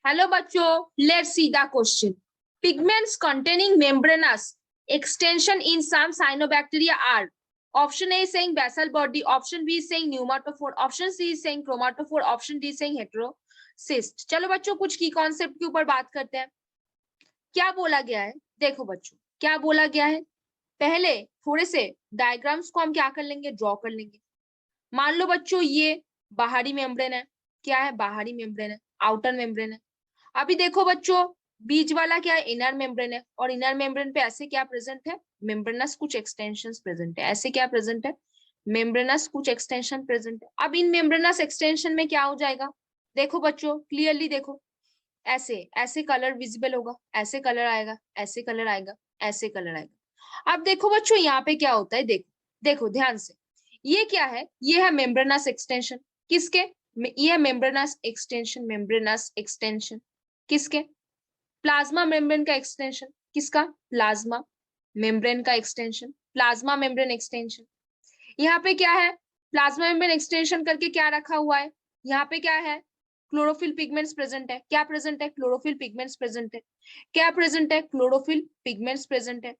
Hello बच्चों, let's see the question. Pigments containing membranous extension in some cyanobacteria are. Option A is saying basal body, option B is saying pneumatophore, option C is saying chromatophore, option D is saying heterocyst. चलो बच्चों कुछ की concept के ऊपर बात करते हैं. क्या बोला गया है? देखो बच्चों क्या बोला गया है. पहले थोड़े से डायग्राम्स को हम क्या कर लेंगे, ड्रॉ कर लेंगे. मान लो बच्चों ये बाहरी मेम्ब्रेन है. क्या है? बाहरी मेम्ब्रेन है, आउटर मेम्ब्रेन है. अभी देखो बच्चों बीच वाला क्या है, इनर मेम्ब्रेन है. और इनर मेम्ब्रेन पे ऐसे क्या प्रेजेंट है, मेम्ब्रेनस कुछ एक्सटेंशंस प्रेजेंट है. ऐसे क्या प्रेजेंट है, मेम्ब्रेनस कुछ एक्सटेंशन प्रेजेंट है. अब इन मेम्ब्रेनस एक्सटेंशन में क्या हो जाएगा, देखो बच्चों क्लियरली देखो. ऐसे ऐसे कलर विजिबल होगा, ऐसे कलर आएगा, ऐसे कलर आएगा, ऐसे कलर आएगा. अब देखो बच्चों यहाँ पे क्या होता है, देखो देखो ध्यान से. ये क्या है, ये है मेम्ब्रेनस एक्सटेंशन. किसके? ये मेम्ब्रेनस एक्सटेंशन, मेम्ब्रेनस एक्सटेंशन किसके? प्लाज्मा मेम्ब्रेन का एक्सटेंशन. किसका? प्लाज्मा मेम्ब्रेन का एक्सटेंशन, प्लाज्मा मेम्ब्रेन एक्सटेंशन. यहाँ पे क्या है, प्लाज्मा मेम्ब्रेन एक्सटेंशन करके क्या रखा हुआ है, यहाँ पे क्या है, क्लोरोफिल पिगमेंट्स प्रेजेंट है. क्या प्रेजेंट है? क्लोरोफिल पिगमेंट्स प्रेजेंट है. क्या प्रेजेंट है? क्लोरोफिल पिगमेंट्स प्रेजेंट है.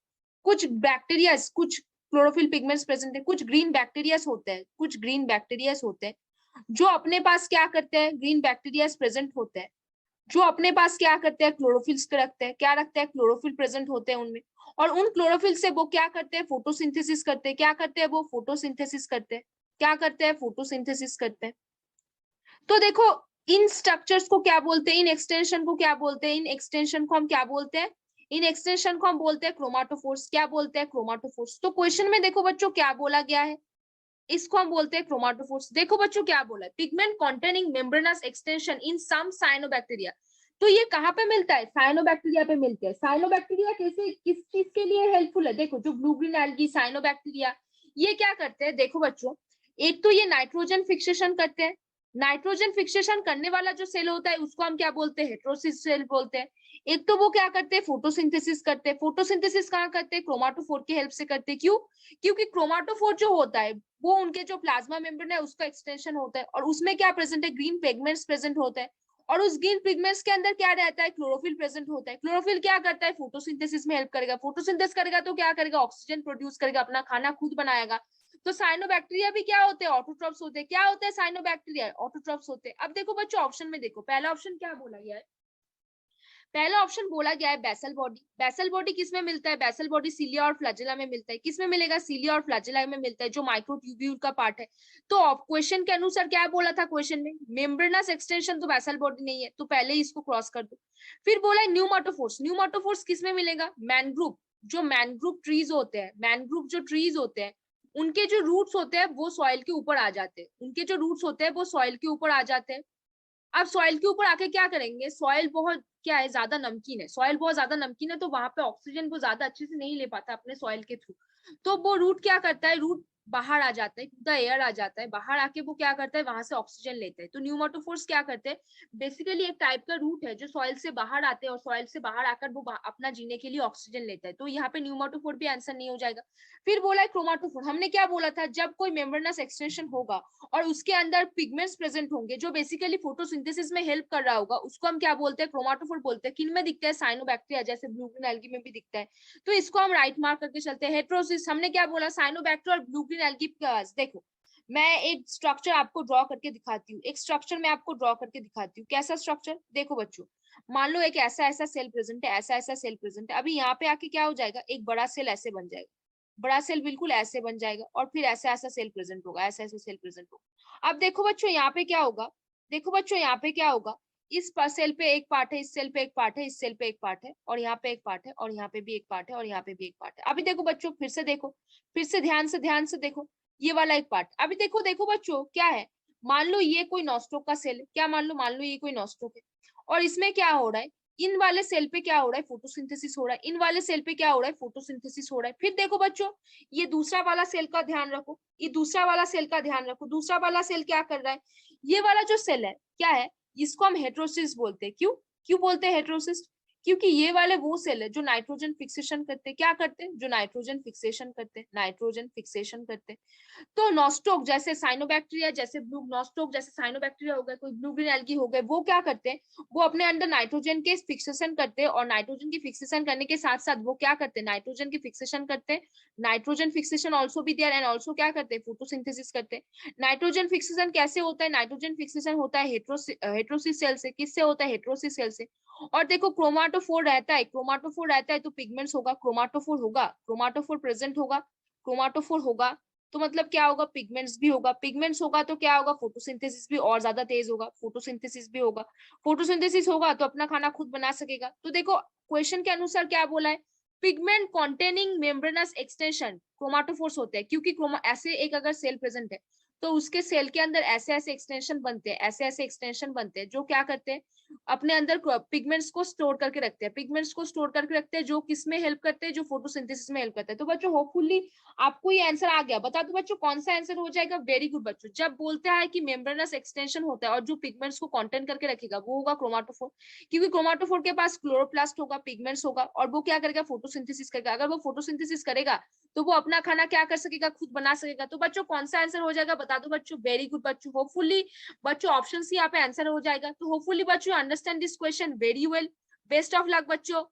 कुछ बैक्टीरियाज, कुछ क्लोरोफिल पिगमेंट्स प्रेजेंट है. कुछ ग्रीन बैक्टीरियाज होते हैं, कुछ ग्रीन बैक्टीरियाज होते हैं जो अपने पास क्या करते हैं, ग्रीन बैक्टीरियाज प्रेजेंट होते हैं जो अपने पास क्या करते हैं, क्लोरोफिल्स रखते हैं. क्या रखते हैं? क्लोरोफिल प्रेजेंट होते हैं उनमें. और उन क्लोरोफिल से वो क्या करते हैं, फोटोसिंथेसिस करते हैं. क्या करते हैं वो? फोटोसिंथेसिस करते हैं. क्या करते हैं? फोटोसिंथेसिस करते हैं. तो देखो इन स्ट्रक्चर्स को क्या बोलते हैं, इन एक्सटेंशन को क्या बोलते हैं, इन एक्सटेंशन को हम क्या बोलते हैं, इन एक्सटेंशन को हम बोलते हैं क्रोमाटोफोर्स. क्या बोलते हैं? क्रोमाटोफोर्स. तो क्वेश्चन में देखो बच्चों क्या बोला गया है, इसको हम बोलते हैं क्रोमाटोफोर्स. देखो बच्चों क्या बोला है, pigment containing membranous extension in some cyanobacteria. तो ये कहाँ पे मिलता है? साइनोबैक्टीरिया पे मिलते हैं. साइनोबैक्टीरिया कैसे, किस चीज के लिए हेल्पफुल है? देखो जो ब्लू ग्रीन एल्गी, साइनोबैक्टीरिया ये क्या करते हैं, देखो बच्चों एक तो ये नाइट्रोजन फिक्सेशन करते हैं. नाइट्रोजन फिक्सेशन करने वाला जो सेल होता है उसको हम क्या बोलते हैं? हेटेरोसिस सेल बोलते हैं. एक तो वो क्या करते हैं, फोटोसिंथेसिस करते हैं. फोटोसिंथेसिस कहाँ करते हैं? क्रोमाटोफोर की हेल्प से करते हैं. क्यों? क्योंकि क्रोमाटोफोर जो होता है वो उनके जो प्लाज्मा मेम्ब्रेन है उसका एक्सटेंशन होता है. और उसमें क्या प्रेजेंट है, ग्रीन पिगमेंट्स प्रेजेंट होता है. और उस ग्रीन पिगमेंट्स के अंदर क्या रहता है, क्लोरोफिल प्रेजेंट होता है. क्लोरोफिल क्या करता है, फोटोसिंथेसिस में हेल्प करेगा. फोटोसिंथेसिस करेगा तो क्या करेगा, ऑक्सीजन प्रोड्यूस करेगा, अपना खाना खुद बनाएगा. तो साइनोबैक्टीरिया भी क्या होते हैं, ऑटोट्रॉप्स होते हैं. क्या होते हैं साइनोबैक्टीरिया? ऑटोट्रॉप्स होते हैं. अब देखो बच्चों ऑप्शन में देखो, पहला ऑप्शन क्या बोला गया है, पहला ऑप्शन बोला गया है बेसल बॉडी. बेसल बॉडी किसमें मिलता है? बेसल बॉडी सीलिया और फ्लैजेला में मिलता है. किसमें मिलेगा? सीलिया और फ्लैजेला में मिलता है, जो माइक्रोट्यूब्यूल का पार्ट है. तो क्वेश्चन के अनुसार क्या बोला था क्वेश्चन में, मेम्ब्रेनस एक्सटेंशन तो बेसल बॉडी नहीं है, तो पहले ही इसको क्रॉस कर दो. फिर बोला है न्यूमाटोफोर्स. न्यूमाटोफोर्स किसमें मिलेगा? मैनग्रुव. जो मैनग्रुव ट्रीज होते हैं, मैनग्रुव जो ट्रीज होते हैं उनके जो रूट्स होते हैं वो सॉइल के ऊपर आ जाते हैं. उनके जो रूट्स होते हैं वो सॉइल के ऊपर आ जाते हैं. अब सॉइल के ऊपर आके क्या करेंगे, सॉइल बहुत क्या है, ज्यादा नमकीन है. सॉइल बहुत ज्यादा नमकीन है तो वहां पे ऑक्सीजन वो ज्यादा अच्छे से नहीं ले पाता अपने सॉइल के थ्रू. तो वो रूट क्या करता है, रूट बाहर आ जाता है, द एयर आ जाता है. बाहर आके वो क्या करता है, वहां से ऑक्सीजन लेता है. तो न्यूमाटोफोर्स क्या करते हैं, बेसिकली एक टाइप का रूट है जो सॉइल से बाहर आते हैं और सॉइल से बाहर आकर वो अपना जीने के लिए ऑक्सीजन लेता है. तो यहाँ पे न्यूमाटोफोर भी आंसर नहीं हो जाएगा. फिर बोला है क्रोमाटोफोर. हमने क्या बोला था, जब कोई मेम्ब्रेनस एक्सटेंशन होगा और उसके अंदर पिगमेंट्स प्रेजेंट होंगे जो बेसिकली फोटोसिंथेसिस में हेल्प कर रहा होगा, उसको हम क्या बोलते हैं, क्रोमाटोफोर बोलते हैं. किन में दिखता है? साइनोबैक्टीरिया, जैसे ब्लू ग्रीन एल्गी में भी दिखता है. तो इसको हम राइट मार्क करके चलते हैं. हेटेरोसिस हमने क्या बोला, साइनोबैक्टीरिया और ब्लू ग्रीन एल्गी. देखो मैं एक स्ट्रक्चर आपको ड्रॉ करके दिखाती हूँ, एक स्ट्रक्चर मैं आपको ड्रॉ करके दिखाती हूँ. कैसा स्ट्रक्चर? देखो बच्चों मान लो एक ऐसा ऐसा सेल प्रेजेंट है, ऐसा ऐसा सेल प्रेजेंट है. अभी यहाँ पे आके क्या हो जाएगा, एक बड़ा सेल ऐसे बन जाएगा, बड़ा सेल बिल्कुल ऐसे बन जाएगा. और फिर ऐसा ऐसा सेल प्रेजेंट होगा, ऐसा ऐसा सेल प्रेजेंट होगा. अब देखो बच्चों यहाँ पे क्या होगा, देखो बच्चों यहाँ पे क्या होगा, इस सेल पे एक पार्ट है, इस सेल पे एक पार्ट है, इस सेल पे एक पार्ट है, और यहाँ पे एक पार्ट है, और यहाँ पे भी एक पार्ट है, और यहाँ पे भी एक पार्ट है. अभी देखो बच्चों फिर से देखो, फिर से ध्यान से देखो, ये वाला एक पार्ट. अभी देखो देखो बच्चों क्या है, मान लो ये कोई नॉस्ट्रोक का सेल है. क्या मान लो ये कोई नॉस्ट्रोक है. और इसमें क्या हो रहा है, इन वाले सेल पे क्या हो रहा है, फोटोसिंथेसिस हो रहा है. इन वाले सेल पे क्या हो रहा है, फोटोसिंथेसिस हो रहा है. फिर देखो बच्चों ये दूसरा वाला सेल का ध्यान रखो, ये दूसरा वाला सेल का ध्यान रखो. दूसरा वाला सेल क्या कर रहा है, ये वाला जो सेल है क्या है, इसको हम हेटेरोसिस बोलते हैं. क्यों क्यों बोलते हैं हेटेरोसिस? क्योंकि ये वाले वो सेल है जो नाइट्रोजन फिक्सेशन करते हैं। क्या करते हैं? जो नाइट्रोजन फिक्सेशन करते हैं, नाइट्रोजन फिक्सेशन करते हैं। तो नॉस्टोक जैसे साइनोबैक्टीरिया, जैसे ब्लू नॉस्टोक जैसे साइनोबैक्टीरिया हो गए, कोई ब्लू ग्रीन एल्गी हो गए, वो क्या करते हैं? वो अपने अंदर नाइट्रोजन के फिक्सेशन करते हैं, और नाइट्रोजन की फिक्सेशन करने के साथ साथ वो क्या करते हैं? नाइट्रोजन की फिक्सेशन करते हैं। नाइट्रोजन फिक्सेशन ऑल्सो भी देयर, एंड ऑल्सो क्या करते हैं? फोटोसिंथेसिस करते हैं। नाइट्रोजन फिक्सेशन कैसे होता है? नाइट्रोजन फिक्सेशन होता है हेट्रोसिस सेल से। किससे होता है? हेट्रोसिस सेल से। और देखो क्रोमाटोफोर रहता है, क्रोमाटोफोर रहता है तो पिगमेंट्स होगा, क्रोमाटोफोर होगा, क्रोमाटोफोर प्रेजेंट होगा, क्रोमाटोफोर होगा तो मतलब क्या होगा? पिगमेंट्स भी होगा, पिगमेंट्स होगा तो क्या होगा? फोटोसिंथेसिस भी और ज्यादा तेज होगा, फोटोसिंथेसिस भी होगा, फोटोसिंथेसिस होगा तो अपना खाना खुद बना सकेगा। तो देखो क्वेश्चन के अनुसार क्या बोला है? पिगमेंट कॉन्टेनिंग मेम्ब्रेनस एक्सटेंशन क्रोमाटोफोर्स होते हैं, क्योंकि ऐसे एक अगर सेल प्रेजेंट है तो उसके सेल के अंदर ऐसे ऐसे एक्सटेंशन बनते हैं, ऐसे ऐसे एक्सटेंशन बनते हैं जो क्या करते हैं? अपने अंदर पिगमेंट्स को स्टोर करके रखते हैं, पिगमेंट्स को स्टोर करके रखते हैं जो किस में हेल्प करते हैं? जो फोटोसिंथेसिस में हेल्प करते हैं। तो बच्चों होपफुली आपको ये आंसर आ गया। बता दो बच्चों कौन सा आंसर हो जाएगा? वेरी गुड बच्चों। जब बोलते हैं कि मेम्ब्रेनस एक्सटेंशन होता है और जो पिगमेंट्स को कंटेन करके रखेगा वो होगा क्रोमाटोफोर, क्योंकि क्रोमाटोफोर के पास क्लोरोप्लास्ट होगा, पिगमेंट्स होगा, और वो क्या करेगा? फोटोसिंथेसिस करेगा। अगर वो फोटोसिंथेसिस करेगा तो वो अपना खाना क्या कर सकेगा? खुद बना सकेगा। तो बच्चों कौन सा आंसर हो जाएगा? बता दो बच्चों। वेरी गुड बच्चों। होपफुली बच्चों ऑप्शन सी यहाँ पे आंसर हो जाएगा। तो होपफुली बच्चों understand this question very well. Best of luck बच्चों।